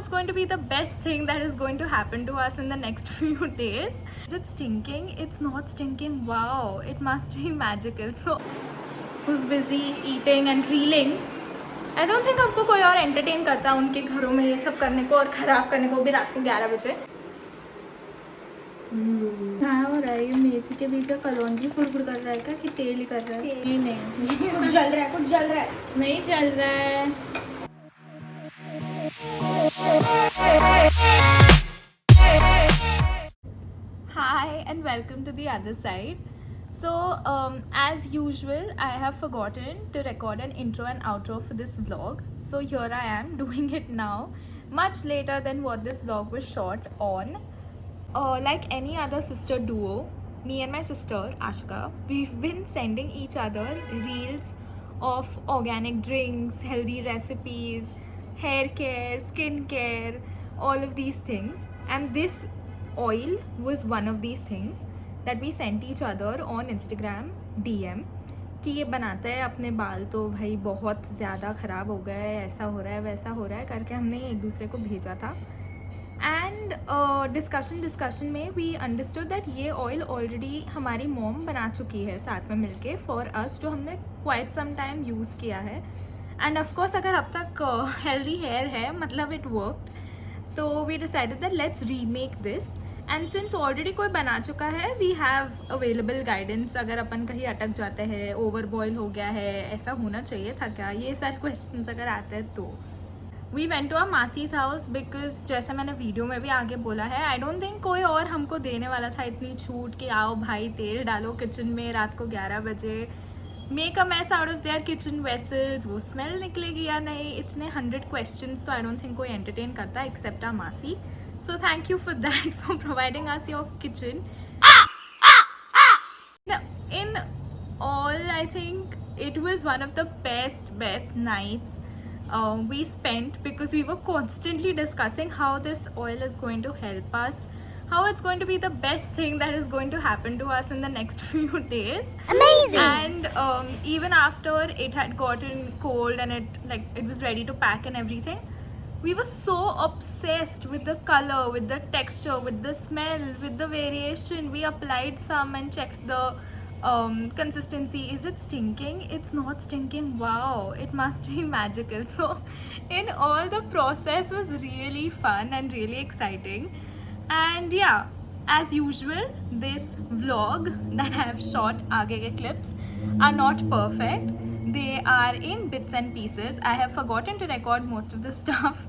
it's going to be the best thing that is going to happen to us in the next few days. Is it stinking? It's not stinking. Wow, it must be magical. So who's busy eating and reeling? I don't think हमको कोई और entertain करता उनके घरों में ये सब करने को और ख़राब करने को भी रात को 11 बजे. हाँ हो रहा है ये मेथी के बीच में कलौंजी फुड़फुड़ कर रहा है क्या कि तेल ही कर रहा है? ये नहीं कुछ जल रहा है, कुछ जल रहा है, नहीं जल रहा है. Hi and welcome to the other side. So as usual I have forgotten to record an intro and outro for this vlog. So here I am doing it now, much later than what this vlog was shot on. Like any other sister duo, me and my sister Ashika, we've been sending each other reels of organic drinks, healthy recipes, hair care, skin care, all of these things. And this oil was one of these things that we sent each other on Instagram DM कि ये बनाता है अपने बाल तो भाई बहुत ज़्यादा ख़राब हो गए, ऐसा हो रहा है वैसा हो रहा है करके हमने एक दूसरे को भेजा था. एंड डिस्कशन में वी अंडरस्टूड दैट ये ऑयल ऑलरेडी हमारी मॉम बना चुकी है साथ में मिलके फॉर अस, जो हमने क्वाइट सम टाइम यूज़ किया है. एंड ऑफकोर्स अगर अब तक हेल्दी हेयर है मतलब इट वर्कड, तो we decided that let's remake this. And since already कोई बना चुका है वी हैव अवेलेबल गाइडेंस. अगर अपन कहीं अटक जाते हैं, ओवर बॉयल हो गया है, ऐसा होना चाहिए था क्या, ये सारे क्वेश्चंस अगर आते हैं तो we went to our masi's house because जैसा मैंने वीडियो में भी आगे बोला है, आई डोंट थिंक कोई और हमको देने वाला था इतनी छूट कि आओ भाई तेल डालो किचन में रात को 11 बजे, make a mess out of their kitchen vessels, वो स्मेल निकलेगी या नहीं, इतने 100 क्वेश्चंस तो आई डोंट थिंक कोई एंटरटेन करता except our masi. So thank you for that, for providing us your kitchen. In all, I think it was one of the best nights we spent because we were constantly discussing how this oil is going to help us, how it's going to be the best thing that is going to happen to us in the next few days. Amazing! And even after it had gotten cold and it was ready to pack and everything, we were so obsessed with the color, with the texture, with the smell, with the variation. We applied some and checked the consistency. Is it stinking? It's not stinking. Wow, it must be magical. So in all, the process was really fun and really exciting. And yeah, as usual, this vlog that I have shot, aage ke clips, are not perfect. They are in bits and pieces. I have forgotten to record most of the stuff,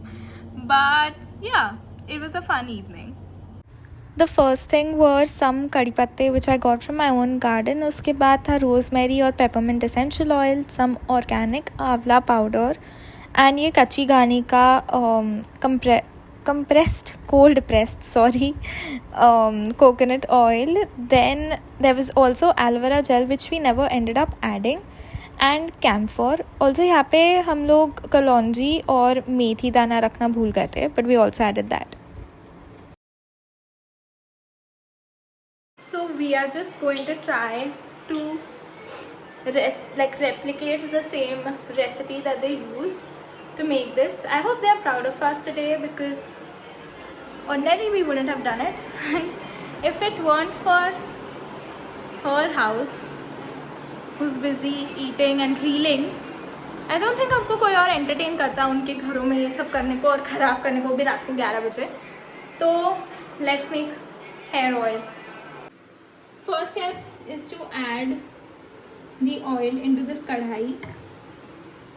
but yeah, it was a fun evening. The first thing were some कड़ी पत्ते which I got from my own garden. उसके बाद था rosemary और peppermint essential oil, some organic आंवला powder, and ये कच्ची घानी का cold pressed coconut oil. Then there was also aloe vera gel which we never ended up adding, and camphor. Also यहाँ पे हम लोग कलौंजी और मेथी दाना रखना भूल गए थे, but we also added that. So we are just going to try to replicate the same recipe that they used to make this. I hope they are proud of us today because ordinarily we wouldn't have done it. And if it weren't for her house, who's busy eating and reeling, I don't think हमको कोई और entertain करता उनके घरों में ये सब करने को और ख़राब करने को भी रात को 11 बजे. तो let's make hair oil. First step is to add the oil into this कढ़ाई.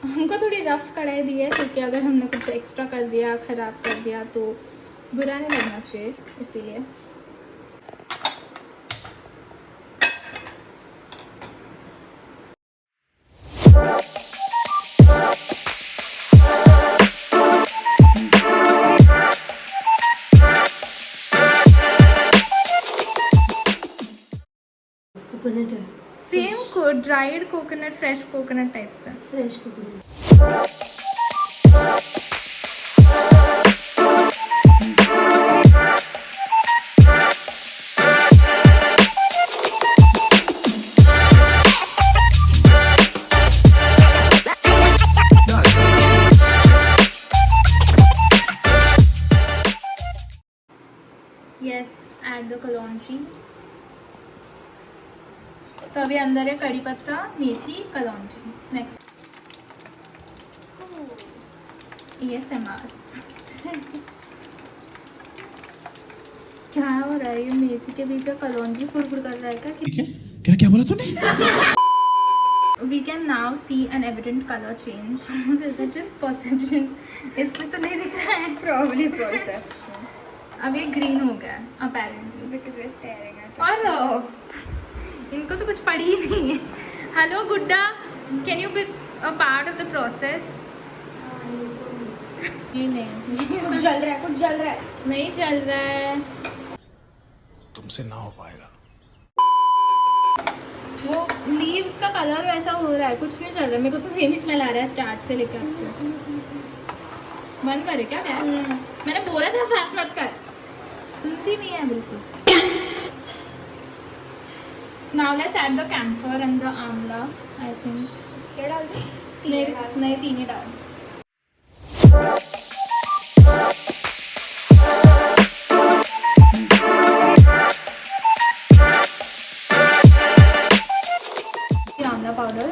हमको थोड़ी रफ कढ़ाई दी है क्योंकि अगर हमने कुछ एक्स्ट्रा कर दिया, ख़राब कर दिया तो बुरा नहीं लगना चाहिए, इसीलिए. कोकोनट है, same dried coconut, fresh coconut type से. Fresh coconut. Yes, add the kalonji. तो अभी अंदर है कड़ी पत्ता, मेथी, कलौंजी. Next ASMR. क्या हो रहा है? ये मेथी के बीच में कलौंजी फुड़फुड़ कर रहा है क्या? ठीक है क्या क्या बोला तूने? We can now see an evident color change. Is it just perception? इसमें तो नहीं दिख रहा है. Probably perception. अब ये ग्रीन हो गया apparently. Because we're staring at it. और इनको तो कुछ पड़ी ही नहीं है. हेलो गुड्डा, can you be a part of the process? नहीं नहीं कुछ जल रहा है, कुछ जल रहा है. नहीं चल रहा है. तुमसे ना हो पाएगा. वो लीव्स का कलर वैसा हो रहा है, कुछ नहीं चल रहा है. मेरे को तो सेम ही स्मेल आ रहा है स्टार्ट से लेकर अब तक. बंद करे क्या गैस? मैंने बोला था फास्ट मत कर, सुनती नहीं है बिल्कुल. Now let's add the camphor and the amla. I think. क्या डाल दे? नहीं तीन ही डाल. आंवला पाउडर.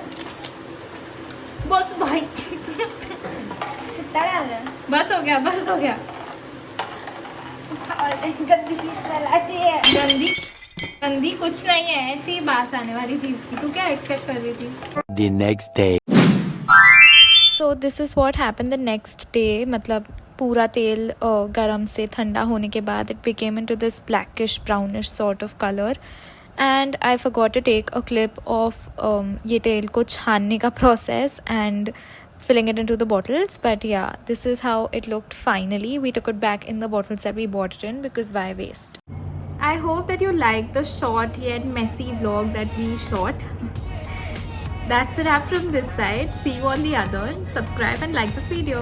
बस भाई. कितना डालना है? बस हो गया, बस हो गया. गंदी सी स्मेल आ रही है. गंदी कुछ नहीं है, ऐसी ही बात आने वाली थी इसकी. तू क्या एक्सपेक्ट कर रही थी? The next day. So this is what happened the next day. मतलब पूरा तेल गरम से ठंडा होने के बाद it became into this blackish brownish sort of color. And I forgot to take a clip of ये तेल को छानने का process and filling it into the bottles. But yeah, this is how it looked finally. We took it back in the bottles that we bought it in because why waste? I hope that you liked the short yet messy vlog that we shot. That's a wrap from this side. See you on the other. Subscribe and like this video.